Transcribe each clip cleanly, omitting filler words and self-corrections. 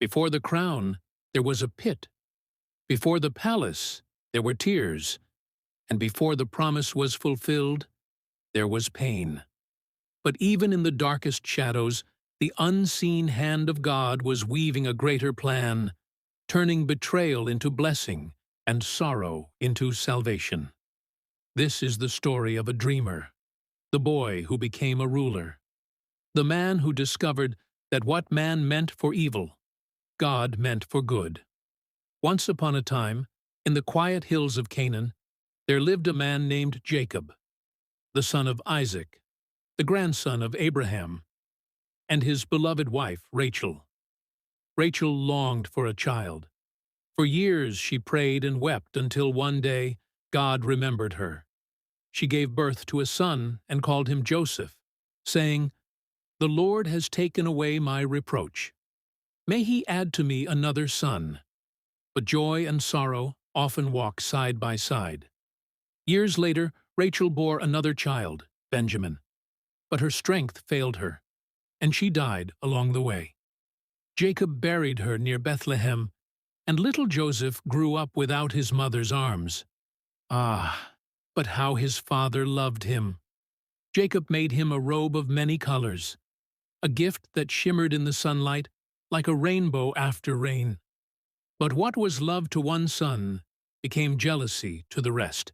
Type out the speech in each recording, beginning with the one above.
Before the crown, there was a pit. Before the palace, there were tears. And before the promise was fulfilled, there was pain. But even in the darkest shadows, the unseen hand of God was weaving a greater plan, turning betrayal into blessing and sorrow into salvation. This is the story of a dreamer, the boy who became a ruler, the man who discovered that what man meant for evil, God meant for good. Once upon a time, in the quiet hills of Canaan, there lived a man named Jacob, the son of Isaac, the grandson of Abraham, and his beloved wife, Rachel. Rachel longed for a child. For years she prayed and wept until one day God remembered her. She gave birth to a son and called him Joseph, saying, "The Lord has taken away my reproach. May he add to me another son." But joy and sorrow often walk side by side. Years later, Rachel bore another child, Benjamin. But her strength failed her, and she died along the way. Jacob buried her near Bethlehem, and little Joseph grew up without his mother's arms. Ah, but how his father loved him! Jacob made him a robe of many colors, a gift that shimmered in the sunlight like a rainbow after rain. But what was love to one son became jealousy to the rest.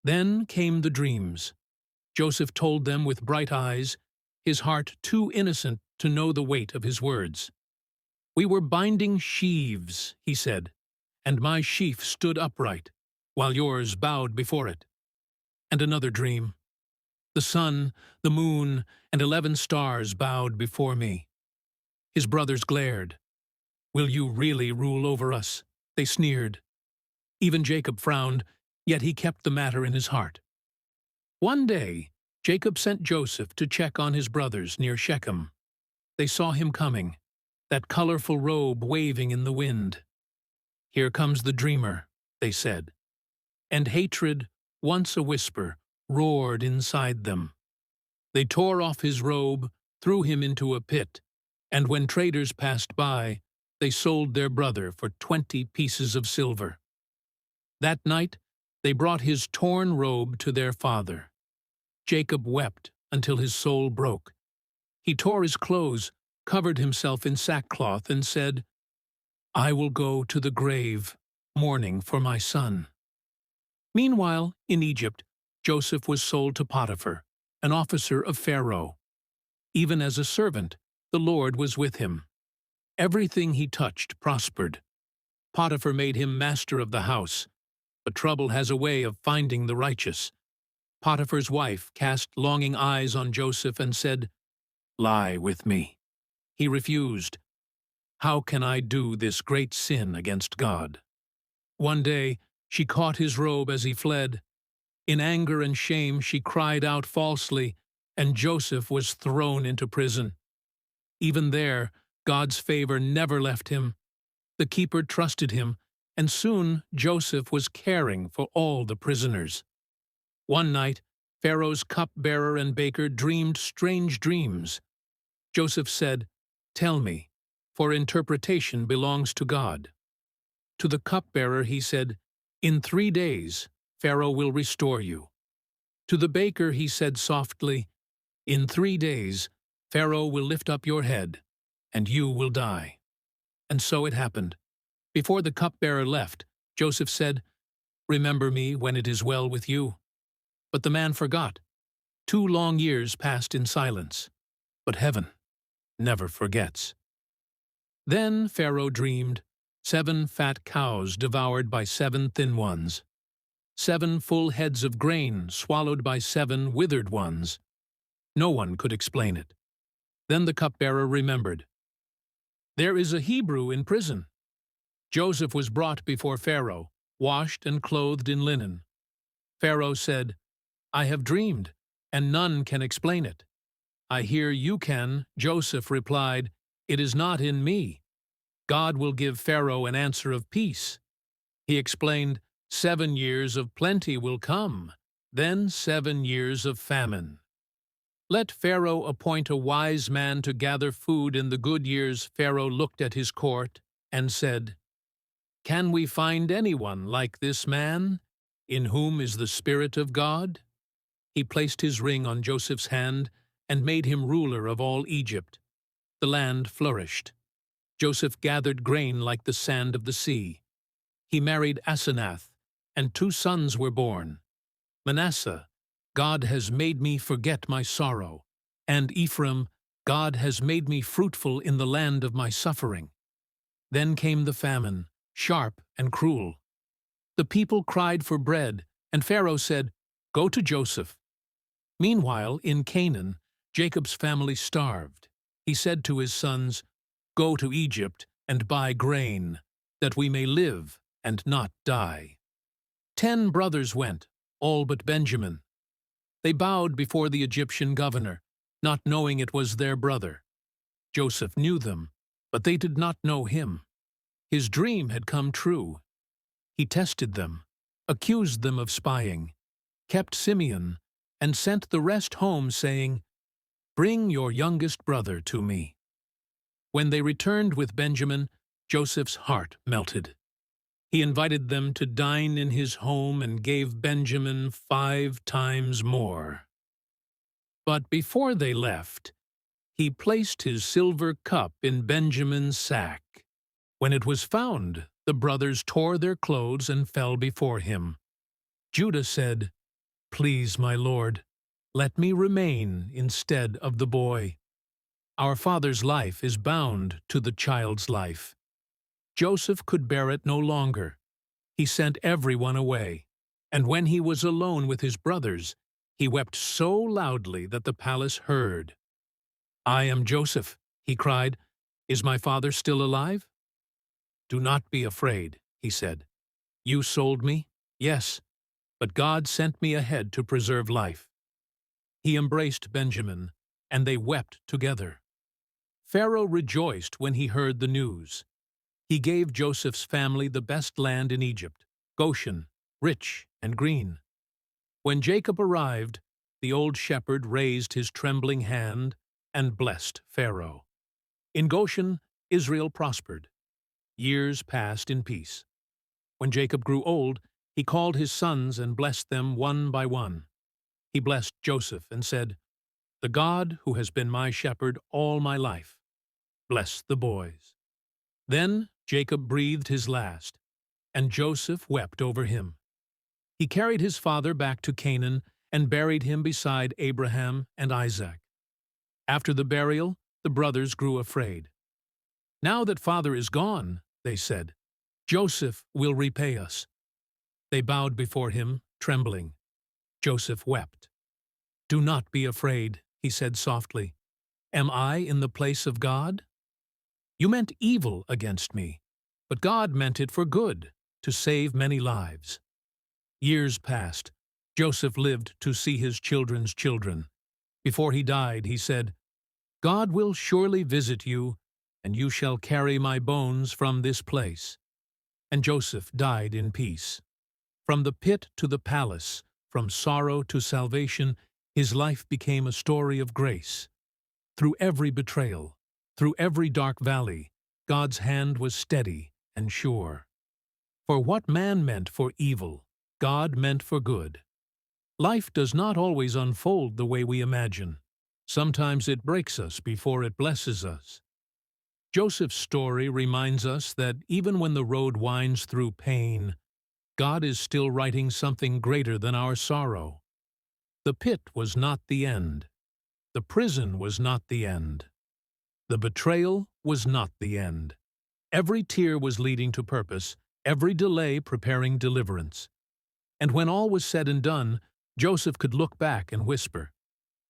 Then came the dreams. Joseph told them with bright eyes, his heart too innocent to know the weight of his words. "We were binding sheaves," he said, "and my sheaf stood upright, while yours bowed before it." And another dream. "The sun, the moon, and 11 stars bowed before me." His brothers glared. "Will you really rule over us?" they sneered. Even Jacob frowned, yet he kept the matter in his heart. One day, Jacob sent Joseph to check on his brothers near Shechem. They saw him coming, that colorful robe waving in the wind. "Here comes the dreamer," they said. And hatred, once a whisper, roared inside them. They tore off his robe, threw him into a pit, and when traders passed by, they sold their brother for 20 pieces of silver. That night, they brought his torn robe to their father. Jacob wept until his soul broke. He tore his clothes, covered himself in sackcloth, and said, "I will go to the grave, mourning for my son." Meanwhile, in Egypt, Joseph was sold to Potiphar, an officer of Pharaoh. Even as a servant, the Lord was with him. Everything he touched prospered. Potiphar made him master of the house, but trouble has a way of finding the righteous. Potiphar's wife cast longing eyes on Joseph and said, "Lie with me." He refused. "How can I do this great sin against God?" One day, she caught his robe as he fled. In anger and shame, she cried out falsely, and Joseph was thrown into prison. Even there, God's favor never left him. The keeper trusted him, and soon Joseph was caring for all the prisoners. One night, Pharaoh's cupbearer and baker dreamed strange dreams. Joseph said, "Tell me, for interpretation belongs to God." To the cupbearer he said, "In 3 days, Pharaoh will restore you." To the baker he said softly, "In 3 days, Pharaoh will lift up your head, and you will die." And so it happened. Before the cupbearer left, Joseph said, "Remember me when it is well with you." But the man forgot. 2 long years passed in silence. But heaven never forgets. Then Pharaoh dreamed 7 fat cows devoured by 7 thin ones, 7 full heads of grain swallowed by 7 withered ones. No one could explain it. Then the cupbearer remembered. "There is a Hebrew in prison." Joseph was brought before Pharaoh, washed and clothed in linen. Pharaoh said, "I have dreamed, and none can explain it." "I hear you can," Joseph replied. "It is not in me. God will give Pharaoh an answer of peace." He explained, 7 years of plenty will come, then 7 years of famine. Let Pharaoh appoint a wise man to gather food in the good years. Pharaoh looked at his court and said, Can we find anyone like this man, in whom is the Spirit of God? He placed his ring on Joseph's hand and made him ruler of all Egypt. The land flourished. Joseph gathered grain like the sand of the sea. He married Asenath, and 2 sons were born. Manasseh, God has made me forget my sorrow, and Ephraim, God has made me fruitful in the land of my suffering. Then came the famine, sharp and cruel. The people cried for bread, and Pharaoh said, Go to Joseph. Meanwhile, in Canaan, Jacob's family starved. He said to his sons, Go to Egypt and buy grain, that we may live and not die. 10 brothers went, all but Benjamin. They bowed before the Egyptian governor, not knowing it was their brother. Joseph knew them, but they did not know him. His dream had come true. He tested them, accused them of spying, kept Simeon, and sent the rest home, saying, Bring your youngest brother to me. When they returned with Benjamin, Joseph's heart melted. He invited them to dine in his home and gave Benjamin 5 times more. But before they left, he placed his silver cup in Benjamin's sack. When it was found, the brothers tore their clothes and fell before him. Judah said, Please, my lord, let me remain instead of the boy. Our father's life is bound to the child's life. Joseph could bear it no longer. He sent everyone away, and when he was alone with his brothers, he wept so loudly that the palace heard. I am Joseph, he cried. Is my father still alive? Do not be afraid, he said. You sold me? Yes, but God sent me ahead to preserve life. He embraced Benjamin, and they wept together. Pharaoh rejoiced when he heard the news. He gave Joseph's family the best land in Egypt, Goshen, rich and green. When Jacob arrived, the old shepherd raised his trembling hand and blessed Pharaoh. In Goshen, Israel prospered. Years passed in peace. When Jacob grew old, he called his sons and blessed them one by one. He blessed Joseph and said, The God who has been my shepherd all my life, bless the boys. Then Jacob breathed his last, and Joseph wept over him. He carried his father back to Canaan and buried him beside Abraham and Isaac. After the burial, the brothers grew afraid. Now that father is gone, they said, Joseph will repay us. They bowed before him, trembling. Joseph wept. Do not be afraid, he said softly. Am I in the place of God? You meant evil against me, but God meant it for good, to save many lives. Years passed. Joseph lived to see his children's children. Before he died, he said, God will surely visit you, and you shall carry my bones from this place. And Joseph died in peace. From the pit to the palace, from sorrow to salvation, his life became a story of grace. Through every betrayal, through every dark valley, God's hand was steady and sure. For what man meant for evil, God meant for good. Life does not always unfold the way we imagine. Sometimes it breaks us before it blesses us. Joseph's story reminds us that even when the road winds through pain, God is still writing something greater than our sorrow. The pit was not the end. The prison was not the end. The betrayal was not the end. Every tear was leading to purpose, every delay preparing deliverance. And when all was said and done, Joseph could look back and whisper,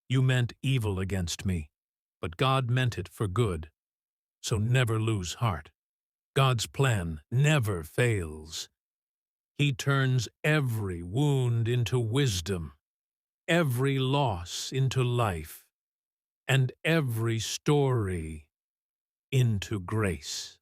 You meant evil against me, but God meant it for good. So never lose heart. God's plan never fails. He turns every wound into wisdom, every loss into life, and every story into grace.